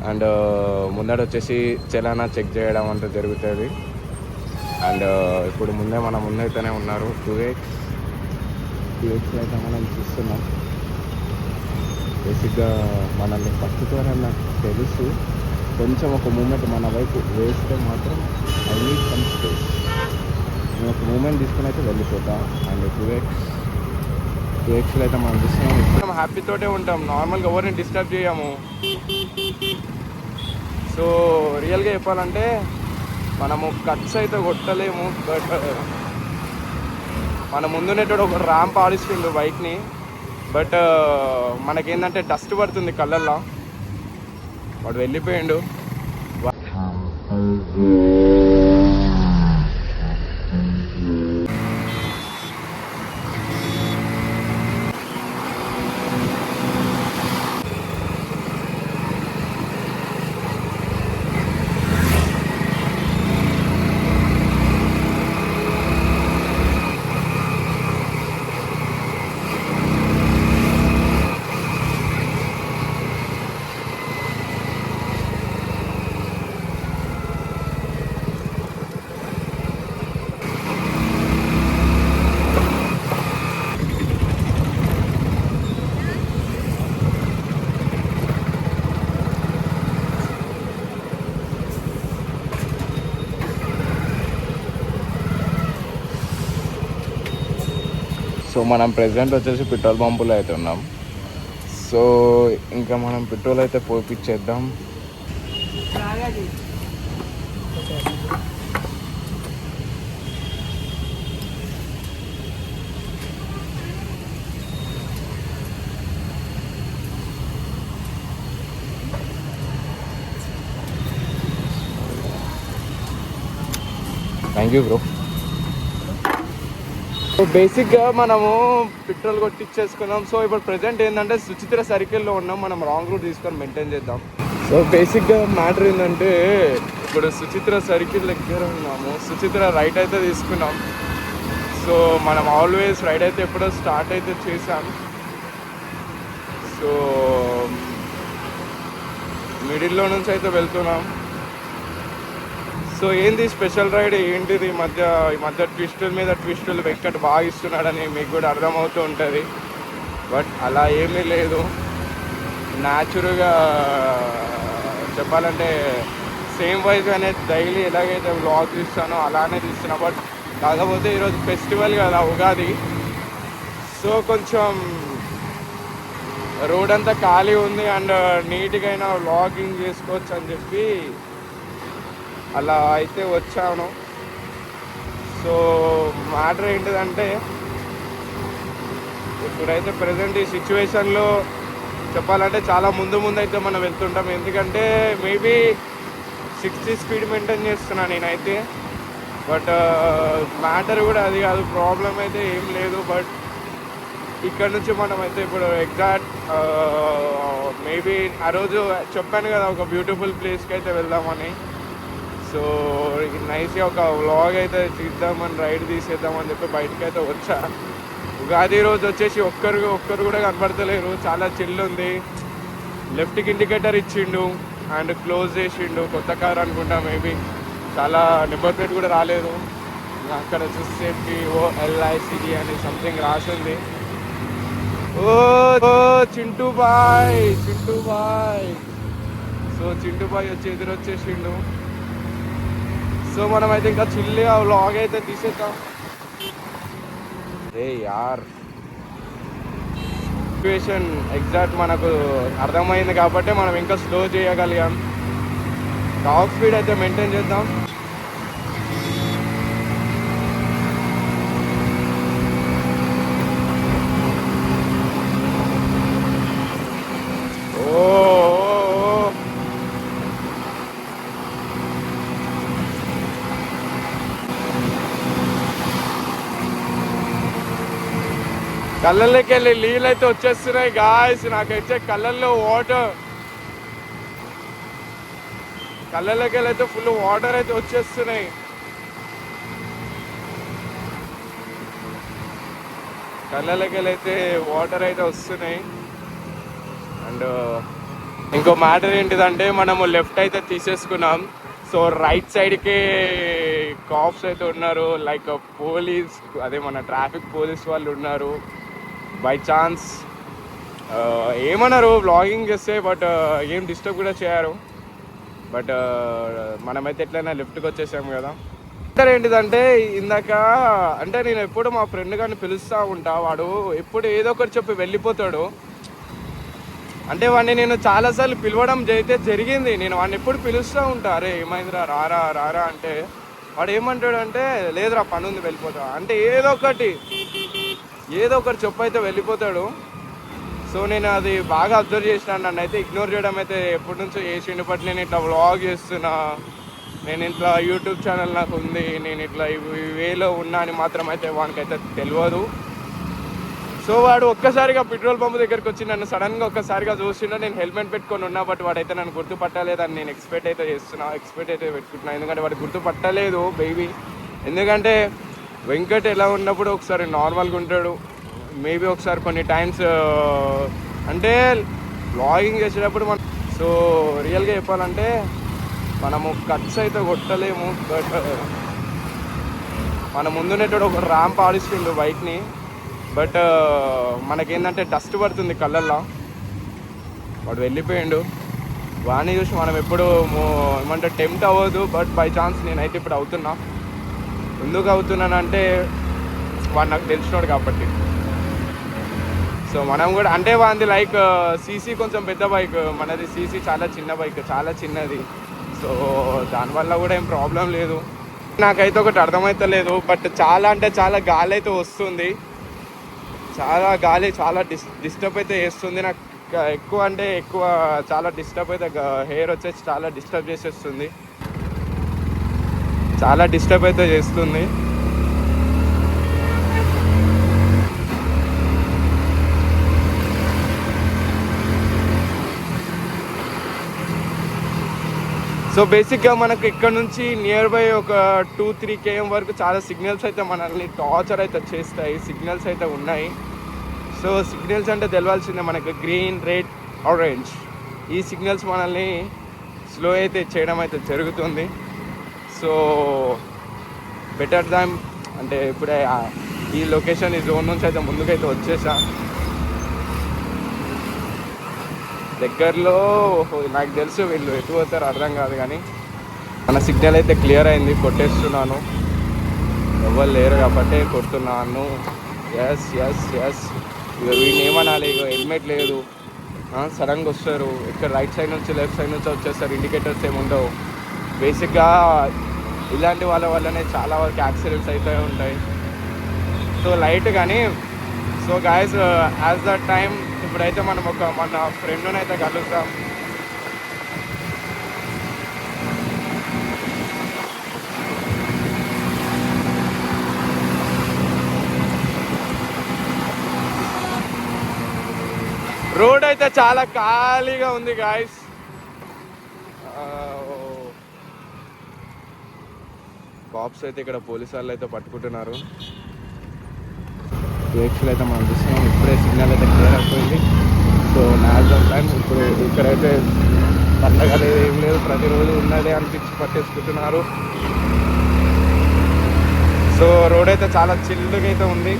And ముందట వచ్చేసి చలానా check చేయడం అంతా జరుగుతుంది. అండ్ ఇప్పుడు మన ముందైతేనే ఉన్నారు 2x అయితే మనం చూస్తున్నాం. బేసిక్గా మనల్ని పట్టుకోవాలని నాకు తెలుసు. కొంచెం ఒక మూమెంట్ మన వైపు వేస్తే మాత్రం ఐ నీడ్ సమ్ స్పేస్. నేను ఒక మూమెంట్ తీసుకుని అయితే వెళ్ళిపోతాం. అండ్ 2xలో అయితే మనం చూస్తున్నాం. మనం హ్యాపీతోటే ఉంటాం, నార్మల్గా ఎవరిని డిస్టర్బ్ చేయము. సో రియల్గా చెప్పాలంటే మనము కట్స్ అయితే కొట్టలేము. బట్ మన ముందునేటోడు ఒక ర్యాంప్ ఆడిస్తుండు బైక్ని. బట్ మనకేంటంటే డస్ట్ పడుతుంది కళ్ళల్లో. వాడు వెళ్ళిపోయిండు. సో మనం ప్రెజెంట్ వచ్చేసి పెట్రోల్ పంపులో అయితే ఉన్నాం. సో ఇంకా మనం పెట్రోల్ అయితే పోపించేద్దాం. Thank you bro. సో బేసిక్గా మనము పెట్రోల్ కొట్టించేసుకున్నాం. సో ఇప్పుడు ప్రజెంట్ ఏంటంటే సుచిత్ర సర్కిల్లో ఉన్నాం. మనం రాంగ్ రూట్ తీసుకొని మెయింటైన్ చేద్దాం. సో బేసిక్గా మ్యాటర్ ఏంటంటే ఇప్పుడు సుచిత్ర సర్కిల్ దగ్గర ఉన్నాము. సుచిత్ర రైట్ అయితే తీసుకున్నాం. సో మనం ఆల్వేస్ రైడ్ అయితే ఎప్పుడో స్టార్ట్ అయితే చేసాం. సో మిడిల్లో నుంచి అయితే వెళ్తున్నాం. సో ఏంది స్పెషల్ రైడ్ ఏంటిది? ఈ మధ్య ట్విస్టుల మీద ట్విస్టులు వెంకట్ బాగా ఇస్తున్నాడని మీకు కూడా అర్థమవుతూ ఉంటుంది. బట్ అలా ఏమీ లేదు. న్యాచురల్గా చెప్పాలంటే సేమ్ వైజ్గానే డైలీ ఎలాగైతే వ్లాగ్ తీస్తానో అలానే తీస్తున్నా. బట్ కాకపోతే ఈరోజు ఫెస్టివల్ కదా, ఉగాది. సో కొంచెం రోడ్ అంతా ఖాళీ ఉంది అండ్ నీట్గా అయినా వ్లాగింగ్ చేసుకోవచ్చు అని చెప్పి అలా అయితే వచ్చాను. సో మ్యాటర్ ఏంటిదంటే ఇప్పుడైతే ప్రజెంట్ ఈ సిచ్యువేషన్లో చెప్పాలంటే చాలా ముందు అయితే మనం వెళ్తుంటాం. ఎందుకంటే మేబీ 60 స్పీడ్ మెయింటైన్ చేస్తున్నాను నేనైతే. బట్ మ్యాటర్ కూడా అది కాదు, ప్రాబ్లం అయితే ఏం లేదు. బట్ ఇక్కడ నుంచి మనం అయితే ఇప్పుడు ఎగ్జాక్ట్ మేబీ ఆ రోజు చెప్పాను కదా ఒక బ్యూటిఫుల్ ప్లేస్కి అయితే వెళ్దామని. సో నైస్గా ఒక వ్లాగ్ అయితే తీద్దామని, రైడ్ తీసేద్దామని చెప్పి బయటకు అయితే వచ్చా. ఉగాది రోజు వచ్చేసి ఒక్కరు కూడా కనపడతలేరు. చాలా చిల్ ఉంది. లెఫ్ట్కి ఇండికేటర్ ఇచ్చిండు అండ్ క్లోజ్ చేసిండు. కొత్త కార్ అనుకుంటా మేబీ. చాలా నెంబర్ ప్లేట్ కూడా రాలేదు. అక్కడ చూసేసి OLICD అని సంథింగ్ రాసింది. ఓ చింటూ బాయ్. సో చింటూ బాయ్ ఎదురొచ్చేసిండు. సో మనం అయితే ఇంకా చిల్లిగా వ్లాగ్ అయితే తీసేద్దాం. యార్ సిచ్యువేషన్ ఎగ్జాక్ట్ మనకు అర్థమైంది కాబట్టి మనం ఇంకా స్లో చేయగలిగాం. టాప్ స్పీడ్ అయితే మెయింటైన్ చేద్దాం. కళ్ళల్లోకి వెళ్ళి నీళ్ళు అయితే వచ్చేస్తున్నాయి గాయస్. నాకైతే కళ్ళల్లో వాటర్, కళ్ళల్లోకి వెళ్ళి అయితే ఫుల్ వాటర్ అయితే వచ్చేస్తున్నాయి. కళ్ళల్లోకి వెళ్ళి అయితే వాటర్ అయితే వస్తున్నాయి. అండ్ ఇంకో మ్యాటర్ ఏంటిదంటే మనము లెఫ్ట్ అయితే తీసేసుకున్నాం. సో రైట్ సైడ్కి కాప్స్ అయితే ఉన్నారు, లైక్ పోలీస్, అదే మన ట్రాఫిక్ పోలీస్ వాళ్ళు ఉన్నారు. బై ఛాన్స్ ఏమన్నారు వ్లాగింగ్ చేస్తే, బట్ ఏం డిస్టర్బ్ కూడా చేయరు. బట్ మనమైతే ఎట్లయినా లెఫ్ట్కి వచ్చేసాము కదా. ఏంటిదంటే ఇందాక అంటే నేను ఎప్పుడు మా ఫ్రెండ్ గారిని పిలుస్తూ ఉంటా, వాడు ఎప్పుడు ఏదో ఒకటి చెప్పి వెళ్ళిపోతాడు. అంటే వాడిని నేను చాలాసార్లు పిలవడం అయితే జరిగింది. నేను వాడిని ఎప్పుడు పిలుస్తూ ఉంటా, అరే ఏమైందిరా రారా రారా అంటే వాడు ఏమంటాడంటే లేదురా పని ఉంది వెళ్ళిపోతా అంటే ఏదో ఒకటి చెప్పు అయితే వెళ్ళిపోతాడు. సో నేను అది బాగా అబ్జర్వ్ చేసినాను. నన్ను అయితే ఇగ్నోర్ చేయడం అయితే ఎప్పటి నుంచో చేసిండు. బట్ నేను ఇట్లా వ్లాగ్ చేస్తున్నా, నేను ఇట్లా యూట్యూబ్ ఛానల్ నాకు ఉంది, నేను ఇట్లా వేలో ఉన్నా అని మాత్రం అయితే వానికైతే తెలియదు. సో వాడు ఒక్కసారిగా పెట్రోల్ పంప్ దగ్గరికి వచ్చి నన్ను సడన్గా ఒక్కసారిగా చూస్తున్నా. నేను హెల్మెట్ పెట్టుకొని ఉన్నా, బట్ వాడైతే నన్ను గుర్తుపట్టలేదని నేను ఎక్స్పెక్ట్ అయితే పెట్టుకుంటున్నా. ఎందుకంటే వాడు గుర్తుపట్టలేదు బేబీ. ఎందుకంటే వెంకట్ ఎలా ఉన్నప్పుడు ఒకసారి నార్మల్గా ఉంటాడు, మేబీ ఒకసారి కొన్ని టైమ్స్ అంటే వ్లాగింగ్ చేసేటప్పుడు మనం సో రియల్గా చెప్పాలంటే మనము కట్స్ అయితే కొట్టలేము. బట్ మన ముందునేటోడు ఒక ర్యాంప్ ఆడిస్తుండు బైక్ని. బట్ మనకేంటంటే డస్ట్ పడుతుంది కళ్ళల్లో. వాడు వెళ్ళిపోయిండు. వాడిని చూసి మనం ఎప్పుడు ఏమంటే టెంప్ట్ అవ్వదు. బట్ బై ఛాన్స్ నేనైతే ఇప్పుడు అవుతున్నా. ఎందుకు అవుతున్నానంటే వాడు నాకు తెలిసినాడు కాబట్టి. సో మనం కూడా అంటే వాడిది లైక్ సీసీ కొంచెం పెద్ద బైక్, మనది సీసీ చాలా చిన్న బైక్, చాలా చిన్నది. సో దానివల్ల కూడా ఏం ప్రాబ్లం లేదు. నాకైతే ఒకటి అర్థమవుతలేదు, బట్ చాలా అంటే చాలా గాలి అయితే వస్తుంది. చాలా గాలి చాలా డిస్టర్బ్ అయితే చేస్తుంది నాకు. ఎక్కువ చాలా డిస్టర్బ్ అయితే హెయిర్ వచ్చేసి చాలా డిస్టర్బ్ చేసేస్తుంది, చాలా డిస్టర్బ్ అయితే చేస్తుంది. సో బేసిక్గా మనకు ఇక్కడ నుంచి నియర్ బై ఒక 2-3 km వరకు చాలా సిగ్నల్స్ అయితే మనల్ని టార్చర్ అయితే చేస్తాయి. సిగ్నల్స్ అయితే ఉన్నాయి. సో సిగ్నల్స్ అంటే తెలవాల్సిందే మనకు, గ్రీన్, రెడ్, ఆరెంజ్. ఈ సిగ్నల్స్ మనల్ని స్లో అయితే చేయడం అయితే జరుగుతుంది. సో బెటర్ దాన్ అంటే ఇప్పుడే ఈ లొకేషన్ ఈ జోన్ నుంచి అయితే ముందుకైతే వచ్చేసా. దగ్గరలో నాకు తెలుసు వీళ్ళు ఎటు పోతారు అర్థం కాదు, కానీ మన సిగ్నల్ అయితే క్లియర్ అయింది. కొట్టేస్తున్నాను, ఎవరు లేరు కాబట్టి కొడుతున్నాను. ఎస్ ఎస్ ఎస్ వీడిని ఏమనాలి, ఇక హెల్మెట్ లేదు, సడన్గా వస్తారు. ఇక్కడ రైట్ సైడ్ నుంచి లెఫ్ట్ సైడ్ నుంచి వచ్చేస్తారు, ఇండికేటర్స్ ఏముండవు. బేసిక్గా ఇలాంటి వాళ్ళ వల్లనే చాలా వరకు యాక్సిడెంట్స్ అయితే ఉంటాయి. సో లైట్ కానీ. So guys as the time ఇప్పుడైతే మనం మన ఫ్రెండ్ని అయితే కలుద్దాం. రోడ్ అయితే చాలా ఖాళీగా ఉంది గాయస్. కాప్స్ అయితే ఇక్కడ పోలీసు వాళ్ళు అయితే పట్టుకుంటున్నారు. వెహికల్ అయితే మనం చూస్తున్నాం. ఇప్పుడే సిగ్నల్ అయితే క్లియర్ అయిపోయింది. సో న్యాచురల్ టైం ఇప్పుడు ఇక్కడైతే పండగ లేదు, ఏం లేదు, ప్రతిరోజు ఉన్నదే అనిపించి పట్టేసుకుంటున్నారు. సో రోడ్ అయితే చాలా చిల్లుగా అయితే ఉంది.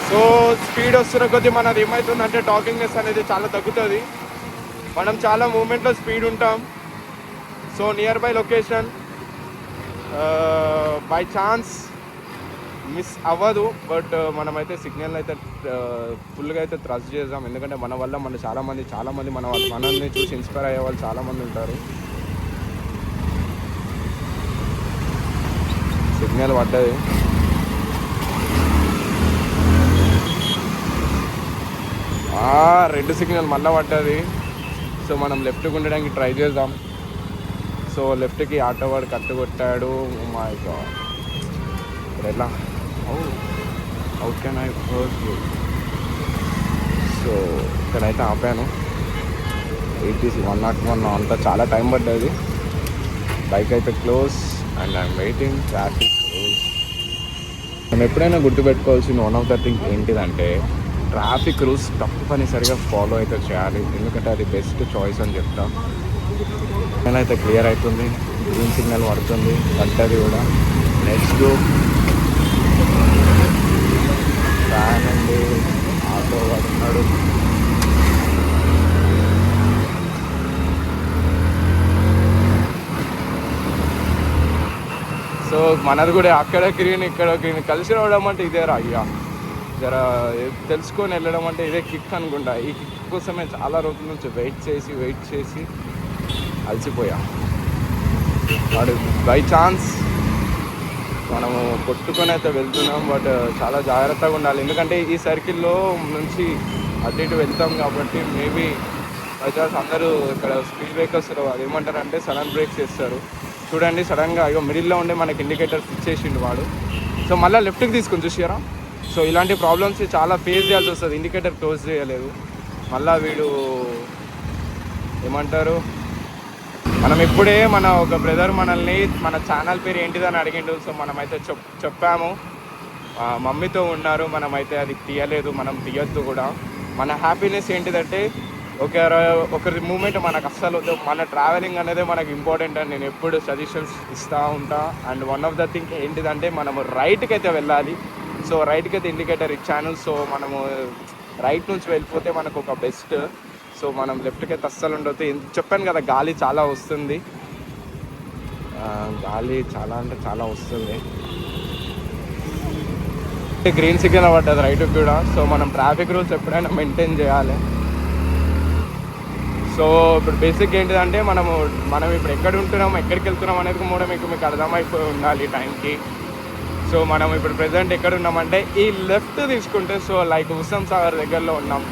సో స్పీడ్ వస్తున్న కొద్దీ మనది ఏమవుతుందంటే టాకింగ్నెస్ అనేది చాలా తగ్గుతుంది. మనం చాలా మూమెంట్లో స్పీడ్ ఉంటాం. So near by location by chance miss అవ్వదు. బట్ మనమైతే సిగ్నల్ అయితే ఫుల్గా అయితే ట్రస్ట్ చేద్దాం. ఎందుకంటే మన వల్ల చాలామంది మనల్ని చూసి ఇన్స్పైర్ అయ్యే వాళ్ళు చాలామంది ఉంటారు. సిగ్నల్ పడ్డది. రెడ్ సిగ్నల్ మళ్ళీ పడ్డది. సో మనం లెఫ్ట్కి ఉండడానికి ట్రై చేద్దాం. సో లెఫ్ట్కి ఆటో వాడు కట్టుకొట్టాడు. మై గాడ్, ఇప్పుడు ఎలా? How can I hurt you? ఇక్కడైతే ఆపాను. 101 అంతా చాలా టైం పడ్డది. బైక్ అయితే close and I'm waiting. Traffic rules మనం ఎప్పుడైనా గుర్తుపెట్టుకోవాల్సిన వన్ ఆఫ్ ద థింగ్ ఏంటిదంటే ట్రాఫిక్ రూల్స్ తప్పనిసరిగా ఫాలో అయితే చేయాలి. ఎందుకంటే అది బెస్ట్ చాయిస్ అని చెప్తా. నేనైతే క్లియర్ అవుతుంది, గ్రీన్ సిగ్నల్ పడుతుంది, పడ్డది కూడా. నెక్స్ట్ ఫ్యాన్ అండి, ఆటో పడుతున్నాడు. సో మనది కూడా అక్కడ గ్రీన్ ఇక్కడ గ్రీన్ కలిసి రావడం అంటే ఇదేరా అయ్యా, జర తెలుసుకొని వెళ్ళడం అంటే ఇదే కిక్ అనుకుంటా. ఈ కిక్ కోసమే చాలా రోజుల నుంచి వెయిట్ చేసి అలసిపోయా. వాడు బై ఛాన్స్ మనము కొట్టుకొని అయితే వెళ్తున్నాం, బట్ చాలా జాగ్రత్తగా ఉండాలి. ఎందుకంటే ఈ సర్కిల్లో నుంచి అటు ఇటు వెళ్తాం కాబట్టి మేబీ బై ఛాన్స్ అందరూ ఇక్కడ స్పీడ్ బ్రేకర్స్ అదేమంటారంటే సడన్ బ్రేక్స్ చేస్తారు. చూడండి సడన్గా అయ్యో మిడిల్లో ఉండే మనకి ఇండికేటర్ ఫిక్స్ చేసిండు వాడు. సో మళ్ళీ లెఫ్ట్కి తీసుకొని చూసారా. సో ఇలాంటి ప్రాబ్లమ్స్ చాలా ఫేస్ చేయాల్సి వస్తుంది. ఇండికేటర్ క్లోజ్ చేయలేదు, మళ్ళీ వీడు ఏమంటారు, మనం ఇప్పుడే మన ఒక బ్రదర్ మనల్ని మన ఛానల్ పేరు ఏంటిదని అడిగిండు. సో మనమైతే చెప్పాము, మమ్మీతో ఉన్నారు, మనమైతే అది తీయలేదు, మనం తీయొద్దు కూడా. మన హ్యాపీనెస్ ఏంటిదంటే ఒకరి మూమెంట్ మనకు అస్సలు మన ట్రావెలింగ్ అనేది మనకు ఇంపార్టెంట్ అని నేను ఎప్పుడు సజెషన్స్ ఇస్తూ ఉంటా. And one of the thing ఏంటిదంటే మనము రైట్కి అయితే వెళ్ళాలి. సో రైట్కి అయితే ఇండికేటర్ ఇచ్చాను. సో మనము రైట్ నుంచి వెళ్ళిపోతే మనకు ఒక బెస్ట్. సో మనం లెఫ్ట్కి అయితే అస్సలు ఉండొద్దు. చెప్పాను కదా గాలి చాలా వస్తుంది, గాలి చాలా అంటే చాలా వస్తుంది. గ్రీన్ సిగ్నల్ పడ్డది రైట్కి కూడా. సో మనం ట్రాఫిక్ రూల్స్ ఎప్పుడైనా మెయింటైన్ చేయాలి. సో ఇప్పుడు బేసిక్ ఏంటిదంటే మనం ఇప్పుడు ఎక్కడ ఉంటున్నాం, ఎక్కడికి వెళ్తున్నాం అనేది కూడా మీకు అర్థమైపోయి ఉండాలి టైంకి. సో మనం ఇప్పుడు ప్రెజెంట్ ఎక్కడ ఉన్నామంటే ఈ లెఫ్ట్ తీసుకుంటే, సో లైక్ హుస్సేన్ సాగర్ దగ్గరలో ఉన్నాం.